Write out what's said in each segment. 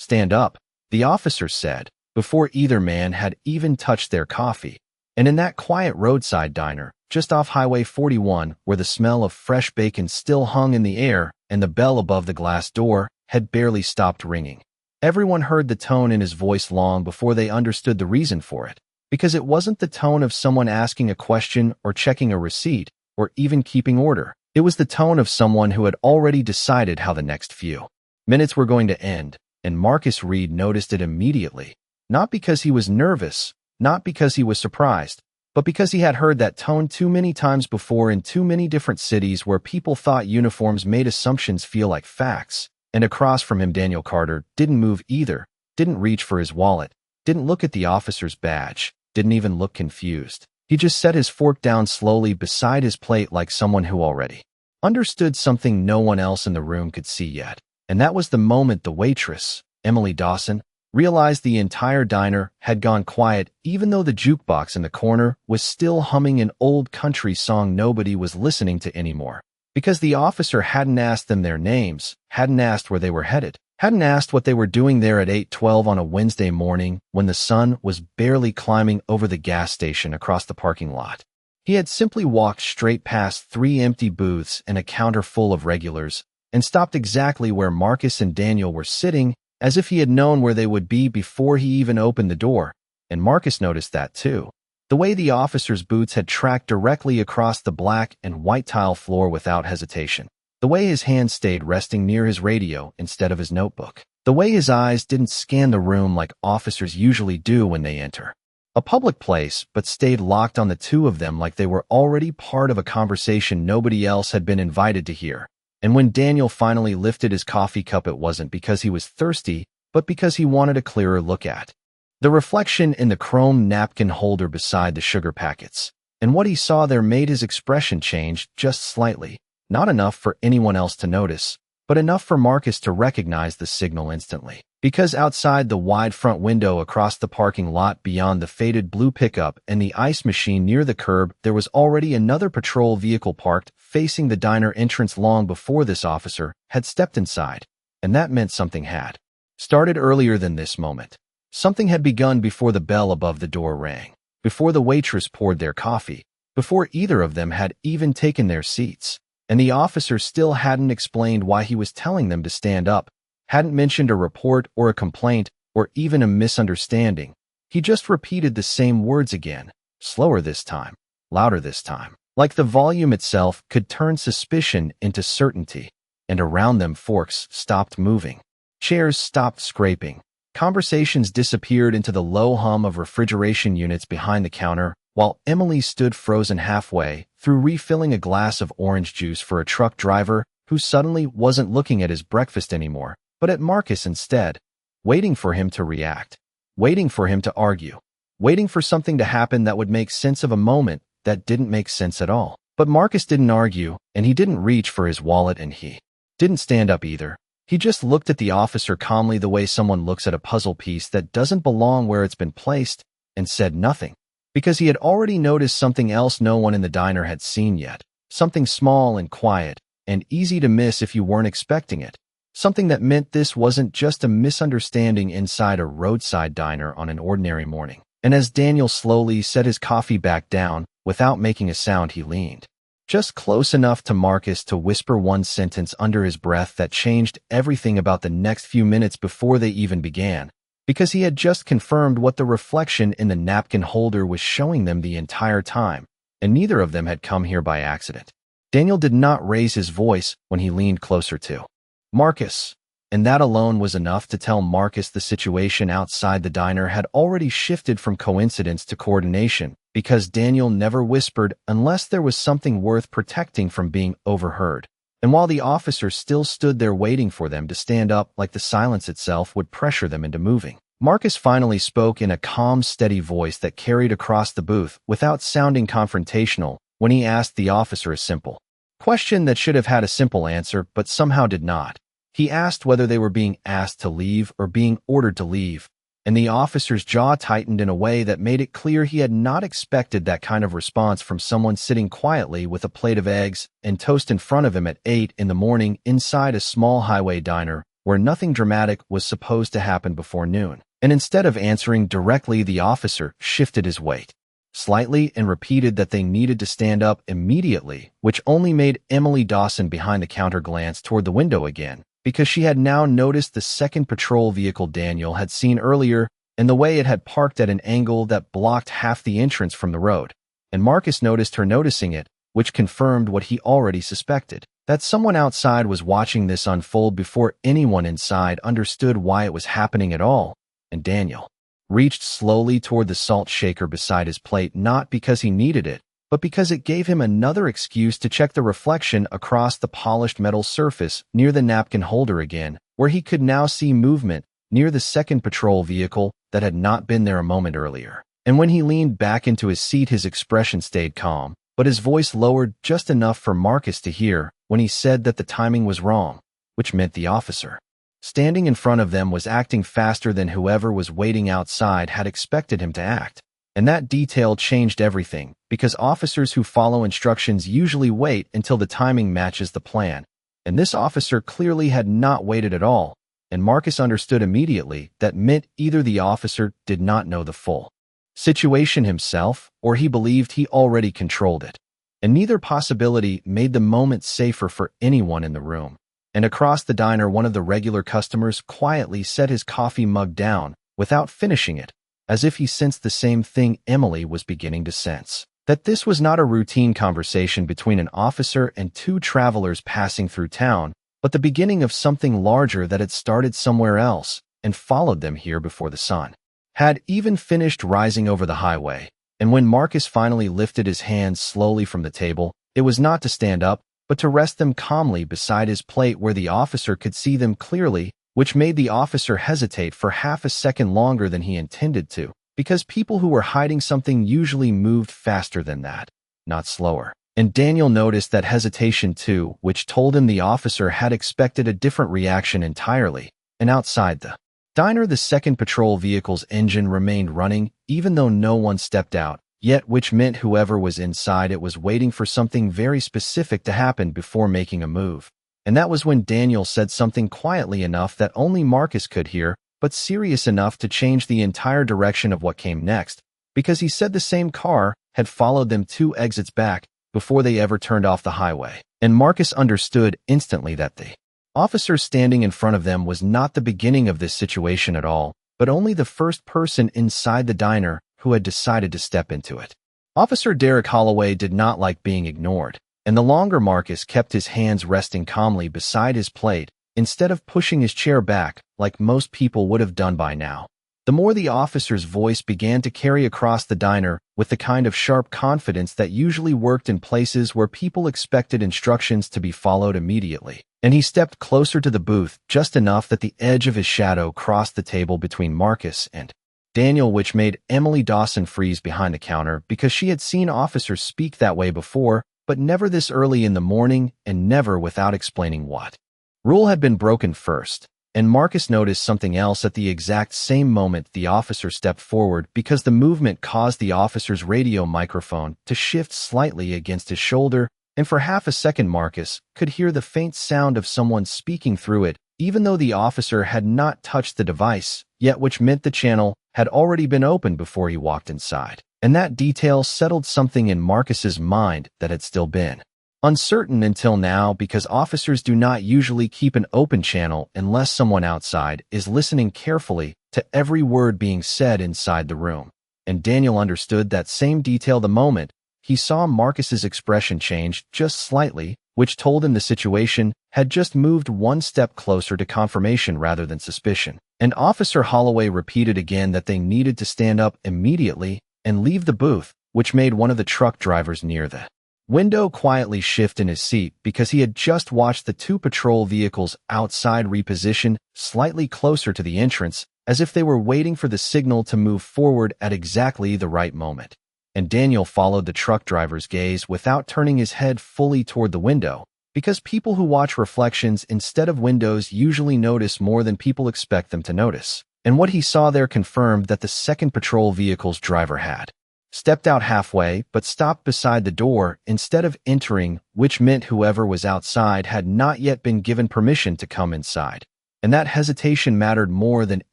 "Stand up," the officer said, before either man had even touched their coffee. And in that quiet roadside diner, just off Highway 41, where the smell of fresh bacon still hung in the air and the bell above the glass door had barely stopped ringing, everyone heard the tone in his voice long before they understood the reason for it, because it wasn't the tone of someone asking a question or checking a receipt or even keeping order. It was the tone of someone who had already decided how the next few minutes were going to end, and Marcus Reed noticed it immediately, not because he was nervous, not because he was surprised, but because he had heard that tone too many times before in too many different cities where people thought uniforms made assumptions feel like facts. And across from him, Daniel Carter didn't move either, didn't reach for his wallet, didn't look at the officer's badge, didn't even look confused. He just set his fork down slowly beside his plate like someone who already understood something no one else in the room could see yet. And that was the moment the waitress, Emily Dawson, realized the entire diner had gone quiet, even though the jukebox in the corner was still humming an old country song nobody was listening to anymore. Because the officer hadn't asked them their names, hadn't asked where they were headed, hadn't asked what they were doing there at 8:12 on a Wednesday morning when the sun was barely climbing over the gas station across the parking lot. He had simply walked straight past 3 empty booths and a counter full of regulars and stopped exactly where Marcus and Daniel were sitting, as if he had known where they would be before he even opened the door. And Marcus noticed that too. The way the officer's boots had tracked directly across the black and white tile floor without hesitation. The way his hand stayed resting near his radio instead of his notebook. The way his eyes didn't scan the room like officers usually do when they enter a public place, but stayed locked on the two of them like they were already part of a conversation nobody else had been invited to hear. And when Daniel finally lifted his coffee cup, it wasn't because he was thirsty, but because he wanted a clearer look at the reflection in the chrome napkin holder beside the sugar packets. And what he saw there made his expression change just slightly, not enough for anyone else to notice, but enough for Marcus to recognize the signal instantly. Because outside the wide front window across the parking lot beyond the faded blue pickup and the ice machine near the curb, there was already another patrol vehicle parked facing the diner entrance long before this officer had stepped inside. And that meant something had started earlier than this moment. Something had begun before the bell above the door rang, before the waitress poured their coffee, before either of them had even taken their seats. And the officer still hadn't explained why he was telling them to stand up, hadn't mentioned a report or a complaint or even a misunderstanding. He just repeated the same words again, slower this time, louder this time, like the volume itself could turn suspicion into certainty. And around them, forks stopped moving. Chairs stopped scraping. Conversations disappeared into the low hum of refrigeration units behind the counter, while Emily stood frozen halfway through refilling a glass of orange juice for a truck driver who suddenly wasn't looking at his breakfast anymore, but at Marcus instead, waiting for him to react, waiting for him to argue, waiting for something to happen that would make sense of a moment that didn't make sense at all. But Marcus didn't argue, and he didn't reach for his wallet, and he didn't stand up either. He just looked at the officer calmly, the way someone looks at a puzzle piece that doesn't belong where it's been placed, and said nothing. Because he had already noticed something else no one in the diner had seen yet. Something small and quiet, and easy to miss if you weren't expecting it. Something that meant this wasn't just a misunderstanding inside a roadside diner on an ordinary morning. And as Daniel slowly set his coffee back down, without making a sound, he leaned just close enough to Marcus to whisper one sentence under his breath that changed everything about the next few minutes before they even began, because he had just confirmed what the reflection in the napkin holder was showing them the entire time, and neither of them had come here by accident. Daniel did not raise his voice when he leaned closer to Marcus, and that alone was enough to tell Marcus the situation outside the diner had already shifted from coincidence to coordination, because Daniel never whispered unless there was something worth protecting from being overheard. And while the officer still stood there waiting for them to stand up like the silence itself would pressure them into moving, Marcus finally spoke in a calm, steady voice that carried across the booth without sounding confrontational when he asked the officer a simple question that should have had a simple answer but somehow did not. He asked whether they were being asked to leave or being ordered to leave, and the officer's jaw tightened in a way that made it clear he had not expected that kind of response from someone sitting quietly with a plate of eggs and toast in front of him at 8 in the morning inside a small highway diner where nothing dramatic was supposed to happen before noon. And instead of answering directly, the officer shifted his weight slightly and repeated that they needed to stand up immediately, which only made Emily Dawson behind the counter glance toward the window again, because she had now noticed the second patrol vehicle Daniel had seen earlier and the way it had parked at an angle that blocked half the entrance from the road. And Marcus noticed her noticing it, which confirmed what he already suspected, that someone outside was watching this unfold before anyone inside understood why it was happening at all. And Daniel reached slowly toward the salt shaker beside his plate, not because he needed it, but because it gave him another excuse to check the reflection across the polished metal surface near the napkin holder again, where he could now see movement near the second patrol vehicle that had not been there a moment earlier. And when he leaned back into his seat, his expression stayed calm, but his voice lowered just enough for Marcus to hear when he said that the timing was wrong, which meant the officer standing in front of them was acting faster than whoever was waiting outside had expected him to act. And that detail changed everything, because officers who follow instructions usually wait until the timing matches the plan. And this officer clearly had not waited at all, and Marcus understood immediately that meant either the officer did not know the full situation himself, or he believed he already controlled it. And neither possibility made the moment safer for anyone in the room. And across the diner, one of the regular customers quietly set his coffee mug down without finishing it, as if he sensed the same thing Emily was beginning to sense, that this was not a routine conversation between an officer and two travelers passing through town, but the beginning of something larger that had started somewhere else and followed them here before the sun had even finished rising over the highway. And when Marcus finally lifted his hands slowly from the table, it was not to stand up, but to rest them calmly beside his plate where the officer could see them clearly, which made the officer hesitate for half a second longer than he intended to, because people who were hiding something usually moved faster than that, not slower. And Daniel noticed that hesitation too, which told him the officer had expected a different reaction entirely. And outside the diner, the second patrol vehicle's engine remained running, even though no one stepped out, yet which meant whoever was inside it was waiting for something very specific to happen before making a move. And that was when Daniel said something quietly enough that only Marcus could hear, but serious enough to change the entire direction of what came next, because he said the same car had followed them 2 exits back before they ever turned off the highway. And Marcus understood instantly that the officer standing in front of them was not the beginning of this situation at all, but only the first person inside the diner who had decided to step into it. Officer Derek Holloway did not like being ignored, and the longer Marcus kept his hands resting calmly beside his plate, instead of pushing his chair back like most people would have done by now, the more the officer's voice began to carry across the diner with the kind of sharp confidence that usually worked in places where people expected instructions to be followed immediately. And he stepped closer to the booth just enough that the edge of his shadow crossed the table between Marcus and Daniel, which made Emily Dawson freeze behind the counter because she had seen officers speak that way before, but never this early in the morning and never without explaining what rule had been broken first. And Marcus noticed something else at the exact same moment the officer stepped forward, because the movement caused the officer's radio microphone to shift slightly against his shoulder, and for half a second Marcus could hear the faint sound of someone speaking through it, even though the officer had not touched the device yet, which meant the channel had already been opened before he walked inside. And that detail settled something in Marcus's mind that had still been uncertain until now, because officers do not usually keep an open channel unless someone outside is listening carefully to every word being said inside the room. And Daniel understood that same detail the moment he saw Marcus's expression change just slightly, which told him the situation had just moved one step closer to confirmation rather than suspicion. And Officer Holloway repeated again that they needed to stand up immediately and leave the booth, which made one of the truck drivers near the window quietly shift in his seat, because he had just watched the 2 patrol vehicles outside reposition slightly closer to the entrance, as if they were waiting for the signal to move forward at exactly the right moment. And Daniel followed the truck driver's gaze without turning his head fully toward the window, because people who watch reflections instead of windows usually notice more than people expect them to notice. And what he saw there confirmed that the second patrol vehicle's driver had stepped out halfway but stopped beside the door instead of entering, which meant whoever was outside had not yet been given permission to come inside. And that hesitation mattered more than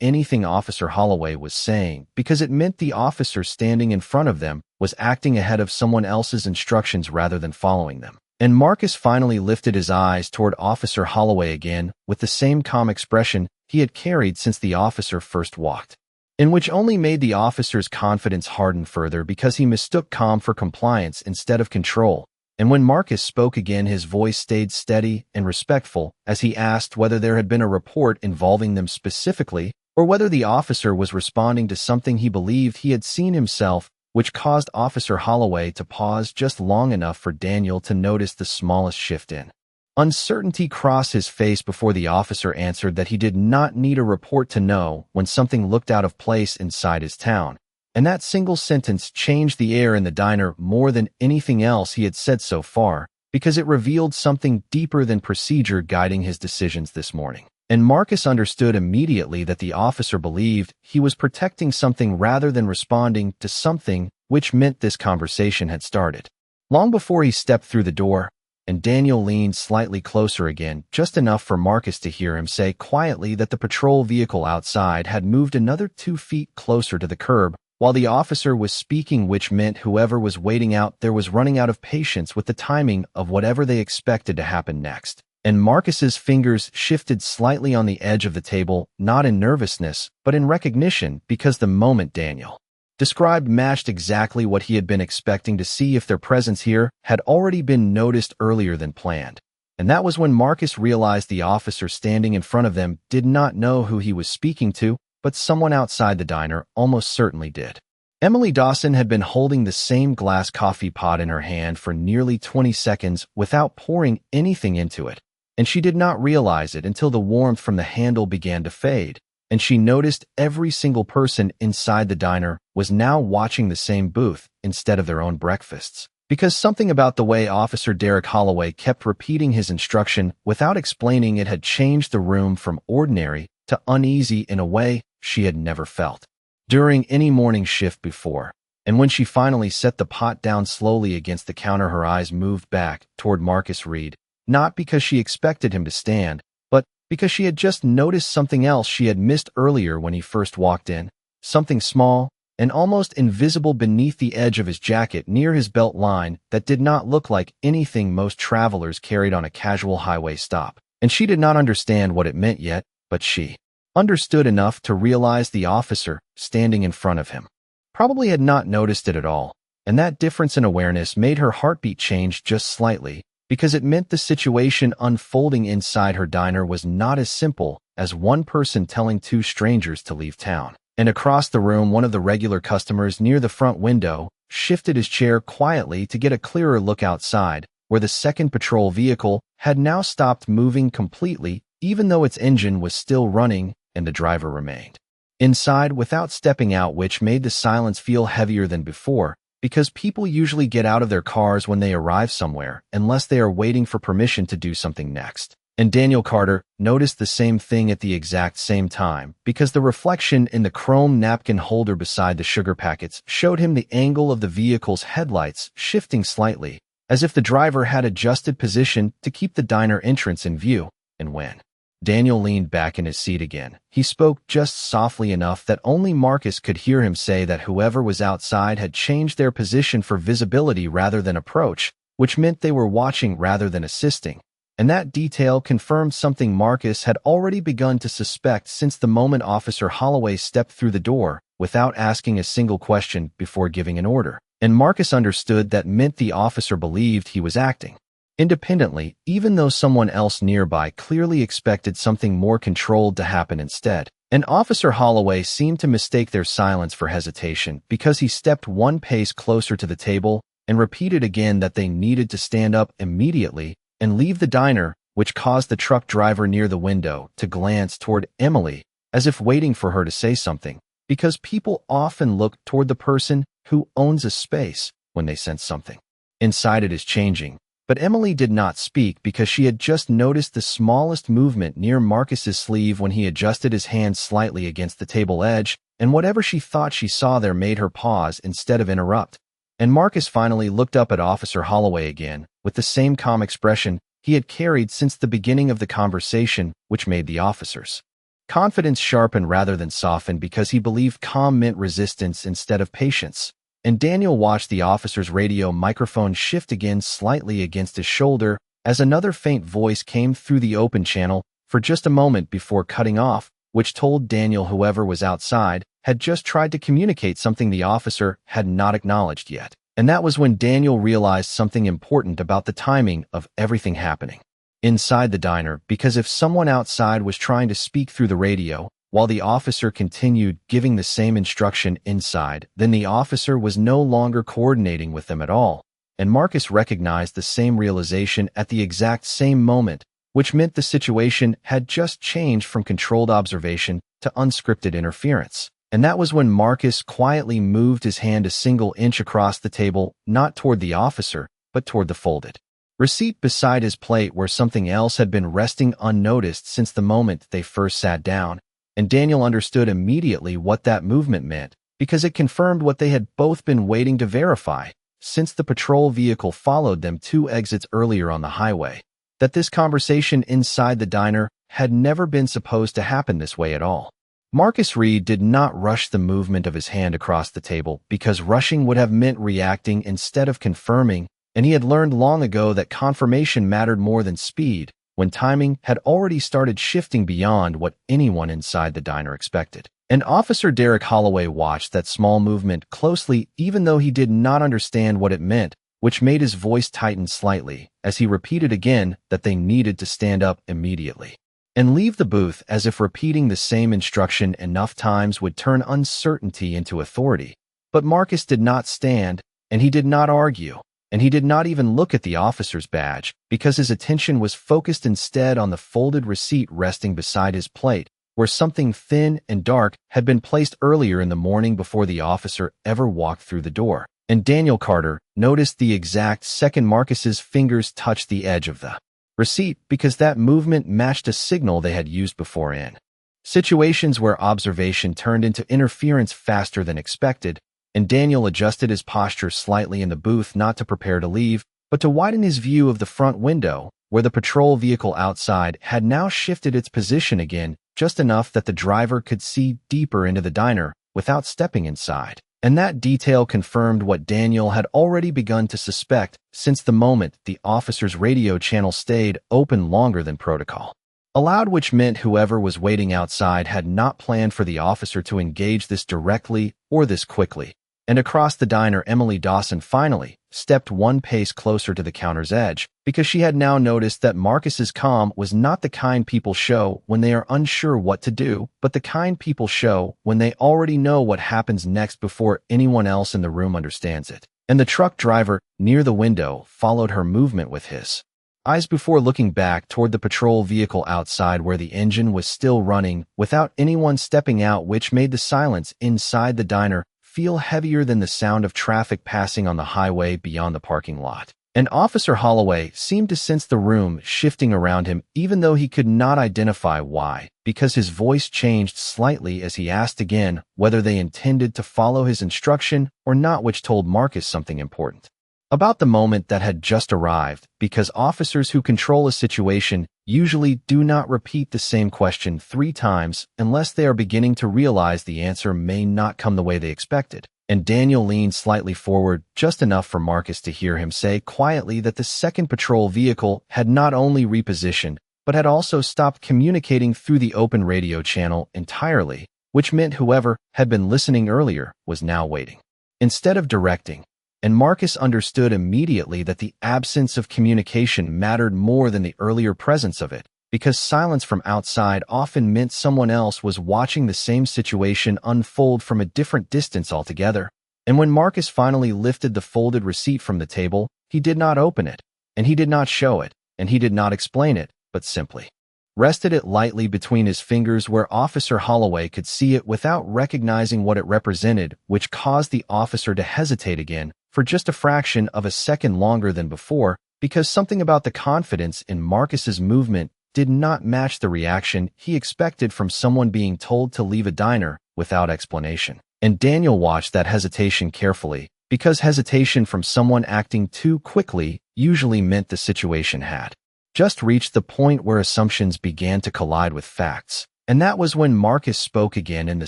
anything Officer Holloway was saying, because it meant the officer standing in front of them was acting ahead of someone else's instructions rather than following them. And Marcus finally lifted his eyes toward Officer Holloway again with the same calm expression he had carried since the officer first walked, in which only made the officer's confidence harden further because he mistook calm for compliance instead of control. And when Marcus spoke again, his voice stayed steady and respectful as he asked whether there had been a report involving them specifically or whether the officer was responding to something he believed he had seen himself, which caused Officer Holloway to pause just long enough for Daniel to notice the smallest shift in uncertainty cross his face before the officer answered that he did not need a report to know when something looked out of place inside his town. And that single sentence changed the air in the diner more than anything else he had said so far, because it revealed something deeper than procedure guiding his decisions this morning. And Marcus understood immediately that the officer believed he was protecting something rather than responding to something, which meant this conversation had started long before he stepped through the door. And Daniel leaned slightly closer again, just enough for Marcus to hear him say quietly that the patrol vehicle outside had moved another 2 feet closer to the curb while the officer was speaking, which meant whoever was waiting out there was running out of patience with the timing of whatever they expected to happen next. And Marcus's fingers shifted slightly on the edge of the table, not in nervousness, but in recognition, because the moment Daniel described matched exactly what he had been expecting to see if their presence here had already been noticed earlier than planned. And that was when Marcus realized the officer standing in front of them did not know who he was speaking to, but someone outside the diner almost certainly did. Emily Dawson had been holding the same glass coffee pot in her hand for nearly 20 seconds without pouring anything into it, and she did not realize it until the warmth from the handle began to fade, and she noticed every single person inside the diner was now watching the same booth instead of their own breakfasts. Because something about the way Officer Derek Holloway kept repeating his instruction without explaining it had changed the room from ordinary to uneasy in a way she had never felt during any morning shift before. And when she finally set the pot down slowly against the counter, her eyes moved back toward Marcus Reed, not because she expected him to stand, but because she had just noticed something else she had missed earlier when he first walked in, something small and almost invisible beneath the edge of his jacket near his belt line that did not look like anything most travelers carried on a casual highway stop. And she did not understand what it meant yet, but she understood enough to realize the officer standing in front of him probably had not noticed it at all, and that difference in awareness made her heartbeat change just slightly, because it meant the situation unfolding inside her diner was not as simple as one person telling 2 strangers to leave town. And across the room, one of the regular customers near the front window shifted his chair quietly to get a clearer look outside, where the second patrol vehicle had now stopped moving completely, even though its engine was still running and the driver remained inside without stepping out, which made the silence feel heavier than before, because people usually get out of their cars when they arrive somewhere, unless they are waiting for permission to do something next. And Daniel Carter noticed the same thing at the exact same time, because the reflection in the chrome napkin holder beside the sugar packets showed him the angle of the vehicle's headlights shifting slightly, as if the driver had adjusted position to keep the diner entrance in view. And when Daniel leaned back in his seat again, he spoke just softly enough that only Marcus could hear him say that whoever was outside had changed their position for visibility rather than approach, which meant they were watching rather than assisting. And that detail confirmed something Marcus had already begun to suspect since the moment Officer Holloway stepped through the door without asking a single question before giving an order. And Marcus understood that meant the officer believed he was acting independently, even though someone else nearby clearly expected something more controlled to happen instead. And Officer Holloway seemed to mistake their silence for hesitation, because he stepped 1 pace closer to the table and repeated again that they needed to stand up immediately and leave the diner, which caused the truck driver near the window to glance toward Emily, as if waiting for her to say something, because people often look toward the person who owns a space when they sense something inside it is changing. But Emily did not speak because she had just noticed the smallest movement near Marcus's sleeve when he adjusted his hand slightly against the table edge, and whatever she thought she saw there made her pause instead of interrupt. And Marcus finally looked up at Officer Holloway again, with the same calm expression, he had carried since the beginning of the conversation, which made the officer's confidence sharpen rather than soften because he believed calm meant resistance instead of patience. And Daniel watched the officer's radio microphone shift again slightly against his shoulder as another faint voice came through the open channel for just a moment before cutting off, which told Daniel whoever was outside had just tried to communicate something the officer had not acknowledged yet. And that was when Daniel realized something important about the timing of everything happening inside the diner, because if someone outside was trying to speak through the radio while the officer continued giving the same instruction inside, then the officer was no longer coordinating with them at all. And Marcus recognized the same realization at the exact same moment, which meant the situation had just changed from controlled observation to unscripted interference. And that was when Marcus quietly moved his hand a single inch across the table, not toward the officer, but toward the folded receipt beside his plate where something else had been resting unnoticed since the moment they first sat down. And Daniel understood immediately what that movement meant, because it confirmed what they had both been waiting to verify since the patrol vehicle followed them 2 exits earlier on the highway, that this conversation inside the diner had never been supposed to happen this way at all. Marcus Reed did not rush the movement of his hand across the table because rushing would have meant reacting instead of confirming, and he had learned long ago that confirmation mattered more than speed when timing had already started shifting beyond what anyone inside the diner expected. And Officer Derek Holloway watched that small movement closely even though he did not understand what it meant, which made his voice tighten slightly as he repeated again that they needed to stand up immediately and leave the booth, as if repeating the same instruction enough times would turn uncertainty into authority. But Marcus did not stand, and he did not argue, and he did not even look at the officer's badge, because his attention was focused instead on the folded receipt resting beside his plate, where something thin and dark had been placed earlier in the morning before the officer ever walked through the door. And Daniel Carter noticed the exact second Marcus's fingers touched the edge of the receipt, because that movement matched a signal they had used before in situations where observation turned into interference faster than expected. And Daniel adjusted his posture slightly in the booth, not to prepare to leave, but to widen his view of the front window, where the patrol vehicle outside had now shifted its position again, just enough that the driver could see deeper into the diner without stepping inside. And that detail confirmed what Daniel had already begun to suspect since the moment the officer's radio channel stayed open longer than protocol allowed, which meant whoever was waiting outside had not planned for the officer to engage this directly or this quickly. And across the diner, Emily Dawson finally stepped 1 pace closer to the counter's edge, because she had now noticed that Marcus's calm was not the kind people show when they are unsure what to do, but the kind people show when they already know what happens next before anyone else in the room understands it. And the truck driver near the window followed her movement with his eyes before looking back toward the patrol vehicle outside, where the engine was still running without anyone stepping out, which made the silence inside the diner feel heavier than the sound of traffic passing on the highway beyond the parking lot. And Officer Holloway seemed to sense the room shifting around him, even though he could not identify why, because his voice changed slightly as he asked again whether they intended to follow his instruction or not, which told Marcus something important about the moment that had just arrived, because officers who control a situation usually do not repeat the same question 3 times unless they are beginning to realize the answer may not come the way they expected. And Daniel leaned slightly forward, just enough for Marcus to hear him say quietly that the second patrol vehicle had not only repositioned, but had also stopped communicating through the open radio channel entirely, which meant whoever had been listening earlier was now waiting instead of directing. And Marcus understood immediately that the absence of communication mattered more than the earlier presence of it, because silence from outside often meant someone else was watching the same situation unfold from a different distance altogether. And when Marcus finally lifted the folded receipt from the table, he did not open it, and he did not show it, and he did not explain it, but simply rested it lightly between his fingers where Officer Holloway could see it without recognizing what it represented, which caused the officer to hesitate again for just a fraction of a second longer than before, because something about the confidence in Marcus's movement did not match the reaction he expected from someone being told to leave a diner without explanation. And Daniel watched that hesitation carefully, because hesitation from someone acting too quickly usually meant the situation had just reached the point where assumptions began to collide with facts. And that was when Marcus spoke again in the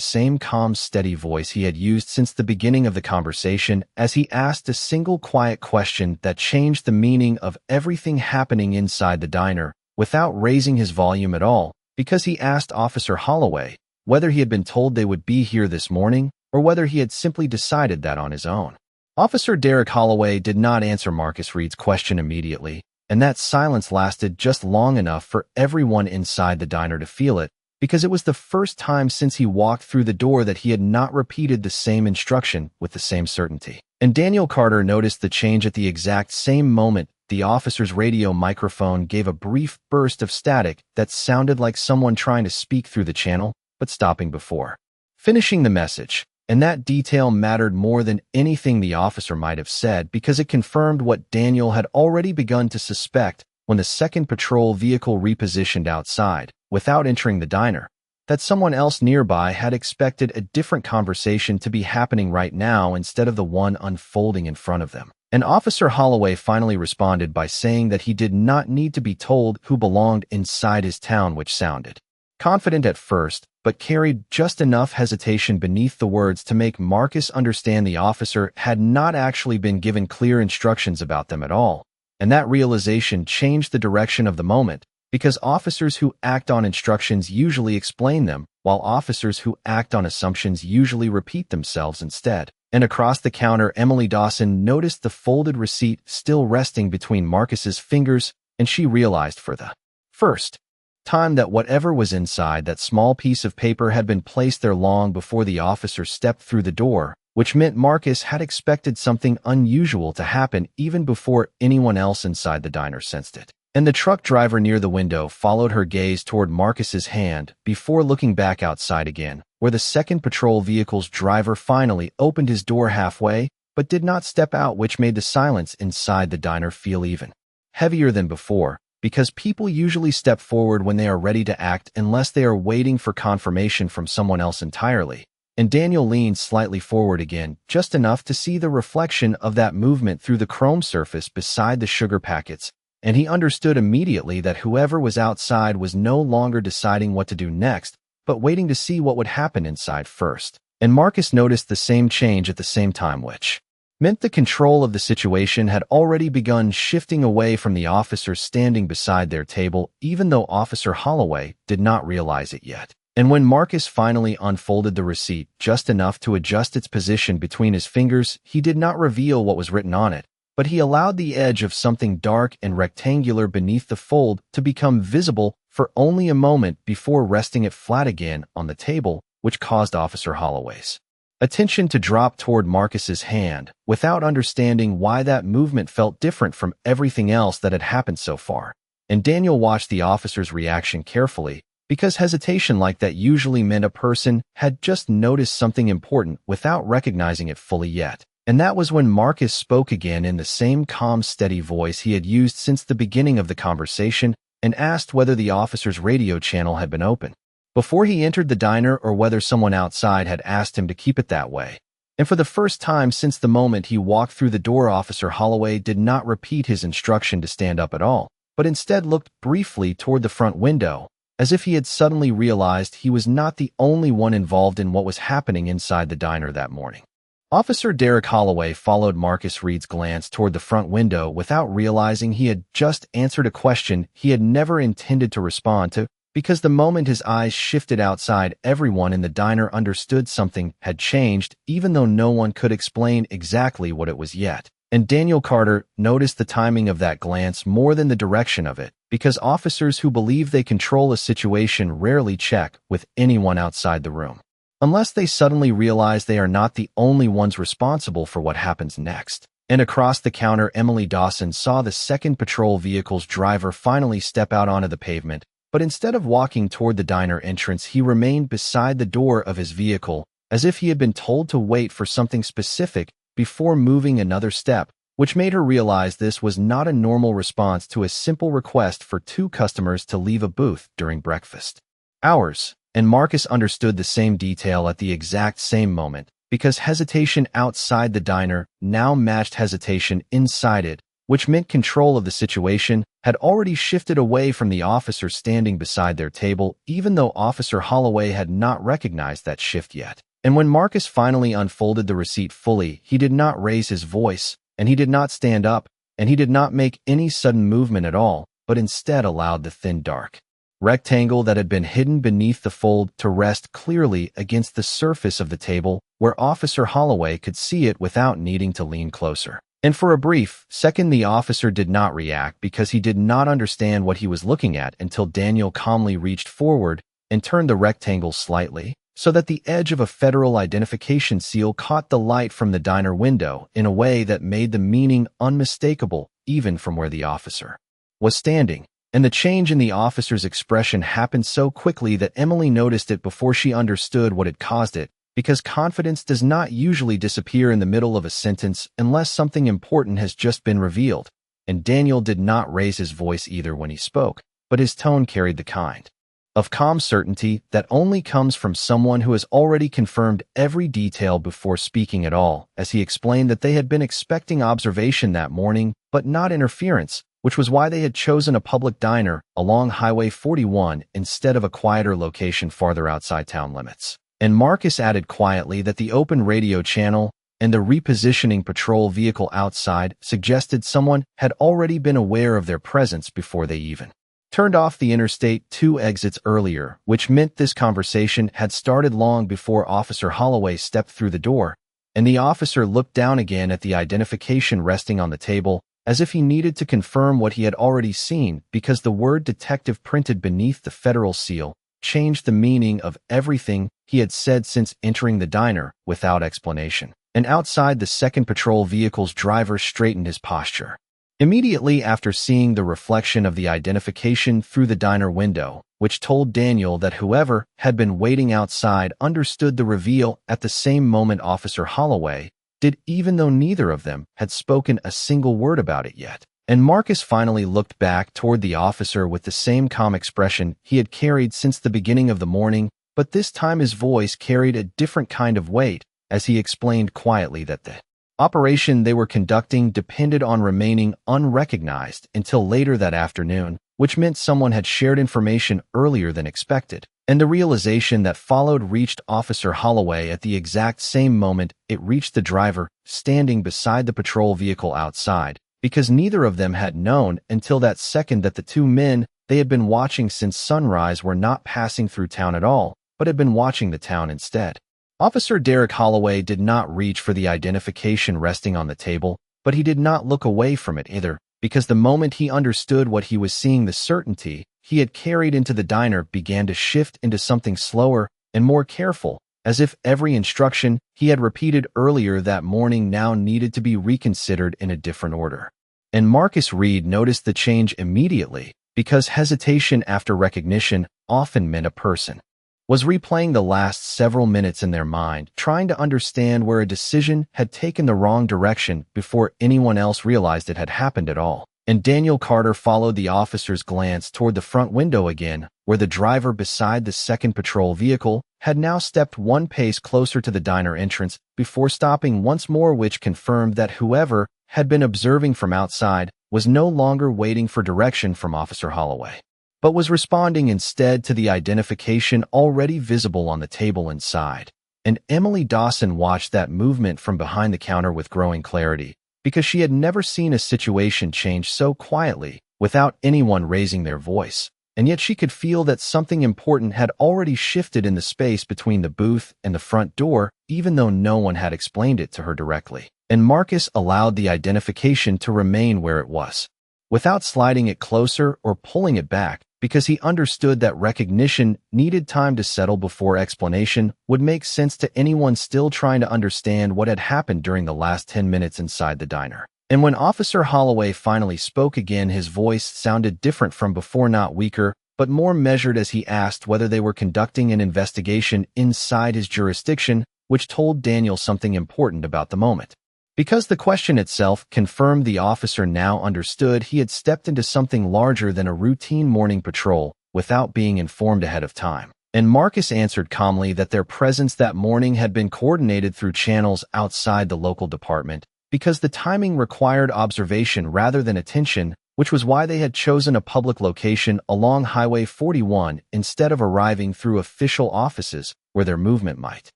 same calm, steady voice he had used since the beginning of the conversation, as he asked a single quiet question that changed the meaning of everything happening inside the diner, without raising his volume at all, because he asked Officer Holloway whether he had been told they would be here this morning, or whether he had simply decided that on his own. Officer Derek Holloway did not answer Marcus Reed's question immediately, and that silence lasted just long enough for everyone inside the diner to feel it, because it was the first time since he walked through the door that he had not repeated the same instruction with the same certainty. And Daniel Carter noticed the change at the exact same moment. The officer's radio microphone gave a brief burst of static that sounded like someone trying to speak through the channel, but stopping before finishing the message. And that detail mattered more than anything the officer might have said, because it confirmed what Daniel had already begun to suspect when the second patrol vehicle repositioned outside, without entering the diner, that someone else nearby had expected a different conversation to be happening right now instead of the one unfolding in front of them. And Officer Holloway finally responded by saying that he did not need to be told who belonged inside his town, which sounded confident at first, but carried just enough hesitation beneath the words to make Marcus understand the officer had not actually been given clear instructions about them at all. And that realization changed the direction of the moment, because officers who act on instructions usually explain them, while officers who act on assumptions usually repeat themselves instead. And across the counter, Emily Dawson noticed the folded receipt still resting between Marcus's fingers, and she realized for the first time that whatever was inside that small piece of paper had been placed there long before the officer stepped through the door, which meant Marcus had expected something unusual to happen even before anyone else inside the diner sensed it. And the truck driver near the window followed her gaze toward Marcus's hand before looking back outside again, where the second patrol vehicle's driver finally opened his door halfway, but did not step out, which made the silence inside the diner feel even heavier than before, because people usually step forward when they are ready to act unless they are waiting for confirmation from someone else entirely. And Daniel leaned slightly forward again, just enough to see the reflection of that movement through the chrome surface beside the sugar packets, and he understood immediately that whoever was outside was no longer deciding what to do next, but waiting to see what would happen inside first. And Marcus noticed the same change at the same time, which meant the control of the situation had already begun shifting away from the officers standing beside their table, even though Officer Holloway did not realize it yet. And when Marcus finally unfolded the receipt just enough to adjust its position between his fingers, he did not reveal what was written on it, but he allowed the edge of something dark and rectangular beneath the fold to become visible for only a moment before resting it flat again on the table, which caused Officer Holloway's attention to drop toward Marcus's hand, without understanding why that movement felt different from everything else that had happened so far. And Daniel watched the officer's reaction carefully, because hesitation like that usually meant a person had just noticed something important without recognizing it fully yet. And that was when Marcus spoke again in the same calm, steady voice he had used since the beginning of the conversation, and asked whether the officer's radio channel had been open before he entered the diner, or whether someone outside had asked him to keep it that way. And for the first time since the moment he walked through the door, Officer Holloway did not repeat his instruction to stand up at all, but instead looked briefly toward the front window, as if he had suddenly realized he was not the only one involved in what was happening inside the diner that morning. Officer Derek Holloway followed Marcus Reed's glance toward the front window without realizing he had just answered a question he had never intended to respond to, because the moment his eyes shifted outside, everyone in the diner understood something had changed, even though no one could explain exactly what it was yet. And Daniel Carter noticed the timing of that glance more than the direction of it, because officers who believe they control a situation rarely check with anyone outside the room, unless they suddenly realize they are not the only ones responsible for what happens next. And across the counter, Emily Dawson saw the second patrol vehicle's driver finally step out onto the pavement, but instead of walking toward the diner entrance, he remained beside the door of his vehicle, as if he had been told to wait for something specific before moving another step, which made her realize this was not a normal response to a simple request for two customers to leave a booth during breakfast hours. And Marcus understood the same detail at the exact same moment, because hesitation outside the diner now matched hesitation inside it, which meant control of the situation had already shifted away from the officer standing beside their table, even though Officer Holloway had not recognized that shift yet. And when Marcus finally unfolded the receipt fully, he did not raise his voice, and he did not stand up, and he did not make any sudden movement at all, but instead allowed the thin dark rectangle that had been hidden beneath the fold to rest clearly against the surface of the table, where Officer Holloway could see it without needing to lean closer. And for a brief second, the officer did not react because he did not understand what he was looking at until Daniel calmly reached forward and turned the rectangle slightly, so that the edge of a federal identification seal caught the light from the diner window in a way that made the meaning unmistakable even from where the officer was standing. And the change in the officer's expression happened so quickly that Emily noticed it before she understood what had caused it, because confidence does not usually disappear in the middle of a sentence unless something important has just been revealed. And Daniel did not raise his voice either when he spoke, but his tone carried the kind of calm certainty that only comes from someone who has already confirmed every detail before speaking at all, as he explained that they had been expecting observation that morning, but not interference, which was why they had chosen a public diner along Highway 41 instead of a quieter location farther outside town limits. And Marcus added quietly that the open radio channel and the repositioning patrol vehicle outside suggested someone had already been aware of their presence before they even turned off the Interstate 2 exits earlier, which meant this conversation had started long before Officer Holloway stepped through the door, and the officer looked down again at the identification resting on the table, as if he needed to confirm what he had already seen, because the word detective printed beneath the federal seal changed the meaning of everything he had said since entering the diner without explanation. And outside, the second patrol vehicle's driver straightened his posture immediately after seeing the reflection of the identification through the diner window, which told Daniel that whoever had been waiting outside understood the reveal at the same moment Officer Holloway did, even though neither of them had spoken a single word about it yet. And Marcus finally looked back toward the officer with the same calm expression he had carried since the beginning of the morning, but this time his voice carried a different kind of weight as he explained quietly that the operation they were conducting depended on remaining unrecognized until later that afternoon, which meant someone had shared information earlier than expected. And the realization that followed reached Officer Holloway at the exact same moment it reached the driver standing beside the patrol vehicle outside, because neither of them had known until that second that the two men they had been watching since sunrise were not passing through town at all, but had been watching the town instead. Officer Derek Holloway did not reach for the identification resting on the table, but he did not look away from it either, because the moment he understood what he was seeing, the certainty he had carried into the diner began to shift into something slower and more careful, as if every instruction he had repeated earlier that morning now needed to be reconsidered in a different order. And Marcus Reed noticed the change immediately, because hesitation after recognition often meant a person was replaying the last several minutes in their mind, trying to understand where a decision had taken the wrong direction before anyone else realized it had happened at all. And Daniel Carter followed the officer's glance toward the front window again, where the driver beside the second patrol vehicle had now stepped one pace closer to the diner entrance before stopping once more, which confirmed that whoever had been observing from outside was no longer waiting for direction from Officer Holloway, but was responding instead to the identification already visible on the table inside. And Emily Dawson watched that movement from behind the counter with growing clarity, because she had never seen a situation change so quietly without anyone raising their voice. And yet she could feel that something important had already shifted in the space between the booth and the front door, even though no one had explained it to her directly. And Marcus allowed the identification to remain where it was, without sliding it closer or pulling it back, because he understood that recognition needed time to settle before explanation would make sense to anyone still trying to understand what had happened during the last 10 minutes inside the diner. And when Officer Holloway finally spoke again, his voice sounded different from before, not weaker, but more measured, as he asked whether they were conducting an investigation inside his jurisdiction, which told Daniel something important about the moment. Because the question itself confirmed the officer now understood he had stepped into something larger than a routine morning patrol without being informed ahead of time. And Marcus answered calmly that their presence that morning had been coordinated through channels outside the local department, because the timing required observation rather than attention, which was why they had chosen a public location along Highway 41 instead of arriving through official offices where their movement might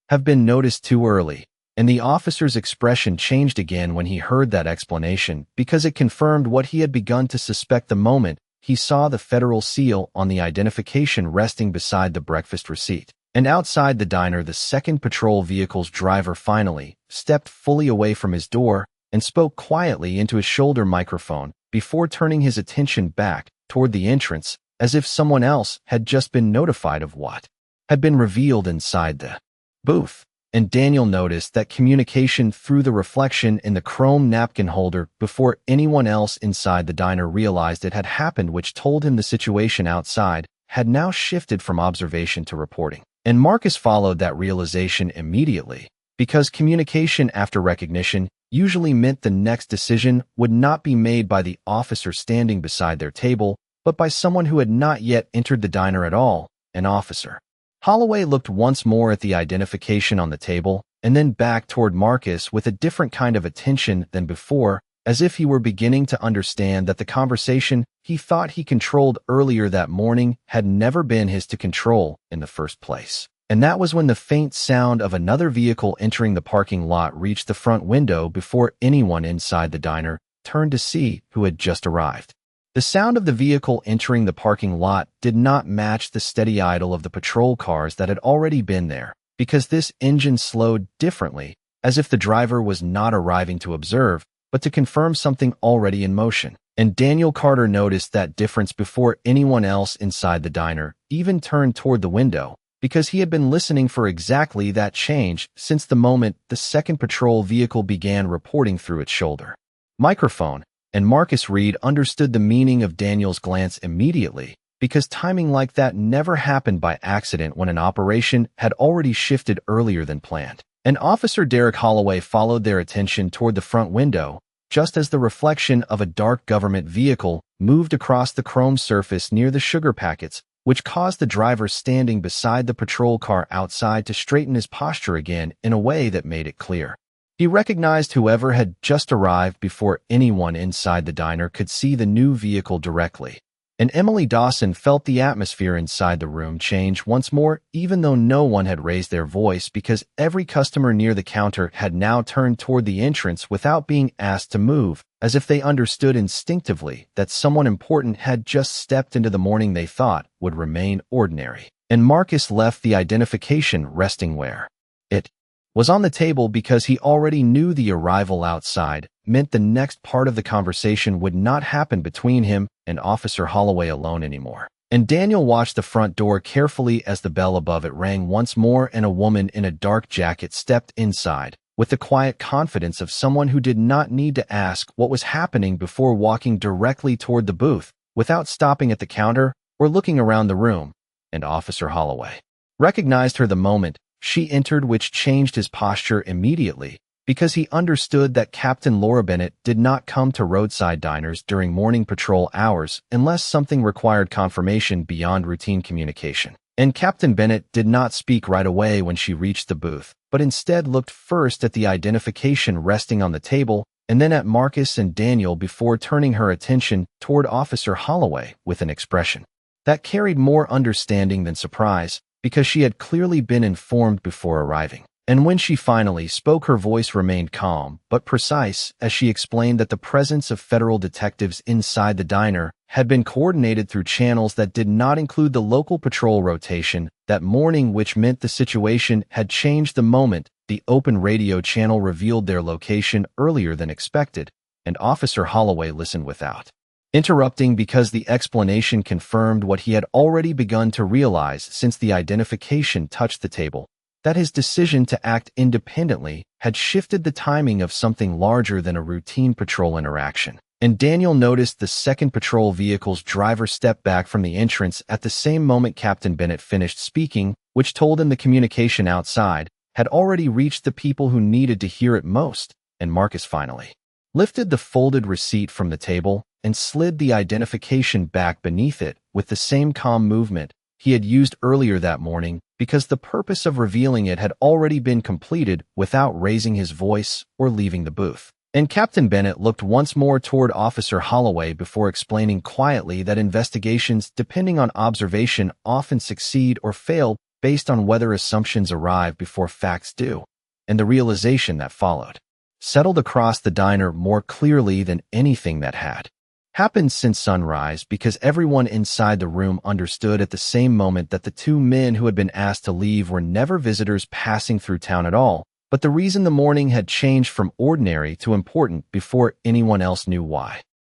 have been noticed too early. And the officer's expression changed again when he heard that explanation because it confirmed what he had begun to suspect the moment he saw the federal seal on the identification resting beside the breakfast receipt. And outside the diner, the second patrol vehicle's driver finally stepped fully away from his door and spoke quietly into his shoulder microphone before turning his attention back toward the entrance as if someone else had just been notified of what had been revealed inside the booth. And Daniel noticed that communication through the reflection in the chrome napkin holder before anyone else inside the diner realized it had happened, which told him the situation outside had now shifted from observation to reporting. And Marcus followed that realization immediately, because communication after recognition usually meant the next decision would not be made by the officer standing beside their table, but by someone who had not yet entered the diner at all, an officer. Holloway looked once more at the identification on the table, and then back toward Marcus with a different kind of attention than before, as if he were beginning to understand that the conversation he thought he controlled earlier that morning had never been his to control in the first place. And that was when the faint sound of another vehicle entering the parking lot reached the front window before anyone inside the diner turned to see who had just arrived. The sound of the vehicle entering the parking lot did not match the steady idle of the patrol cars that had already been there, because this engine slowed differently, as if the driver was not arriving to observe, but to confirm something already in motion. And Daniel Carter noticed that difference before anyone else inside the diner even turned toward the window, because he had been listening for exactly that change since the moment the second patrol vehicle began reporting through its shoulder microphone. And Marcus Reed understood the meaning of Daniel's glance immediately, because timing like that never happened by accident when an operation had already shifted earlier than planned. And Officer Derek Holloway followed their attention toward the front window, just as the reflection of a dark government vehicle moved across the chrome surface near the sugar packets, which caused the driver standing beside the patrol car outside to straighten his posture again in a way that made it clear he recognized whoever had just arrived before anyone inside the diner could see the new vehicle directly. And Emily Dawson felt the atmosphere inside the room change once more, even though no one had raised their voice, because every customer near the counter had now turned toward the entrance without being asked to move, as if they understood instinctively that someone important had just stepped into the morning they thought would remain ordinary. And Marcus left the identification resting where it was on the table, because he already knew the arrival outside meant the next part of the conversation would not happen between him and Officer Holloway alone anymore. And Daniel watched the front door carefully as the bell above it rang once more and a woman in a dark jacket stepped inside, with the quiet confidence of someone who did not need to ask what was happening before walking directly toward the booth, without stopping at the counter or looking around the room. And Officer Holloway recognized her the moment she entered, which changed his posture immediately, because he understood that Captain Laura Bennett did not come to roadside diners during morning patrol hours unless something required confirmation beyond routine communication. And Captain Bennett did not speak right away when she reached the booth, but instead looked first at the identification resting on the table and then at Marcus and Daniel before turning her attention toward Officer Holloway with an expression that carried more understanding than surprise, because she had clearly been informed before arriving. And when she finally spoke, her voice remained calm but precise as she explained that the presence of federal detectives inside the diner had been coordinated through channels that did not include the local patrol rotation that morning, which meant the situation had changed the moment the open radio channel revealed their location earlier than expected. And Officer Holloway listened without interrupting, because the explanation confirmed what he had already begun to realize since the identification touched the table, that his decision to act independently had shifted the timing of something larger than a routine patrol interaction. And Daniel noticed the second patrol vehicle's driver step back from the entrance at the same moment Captain Bennett finished speaking, which told him the communication outside had already reached the people who needed to hear it most. And Marcus finally lifted the folded receipt from the table and slid the identification back beneath it with the same calm movement he had used earlier that morning, because the purpose of revealing it had already been completed without raising his voice or leaving the booth. And Captain Bennett looked once more toward Officer Holloway before explaining quietly that investigations, depending on observation, often succeed or fail based on whether assumptions arrive before facts do. And the realization that followed settled across the diner more clearly than anything that had happened since sunrise, because everyone inside the room understood at the same moment that the two men who had been asked to leave were never visitors passing through town at all, but the reason the morning had changed from ordinary to important before anyone else knew why.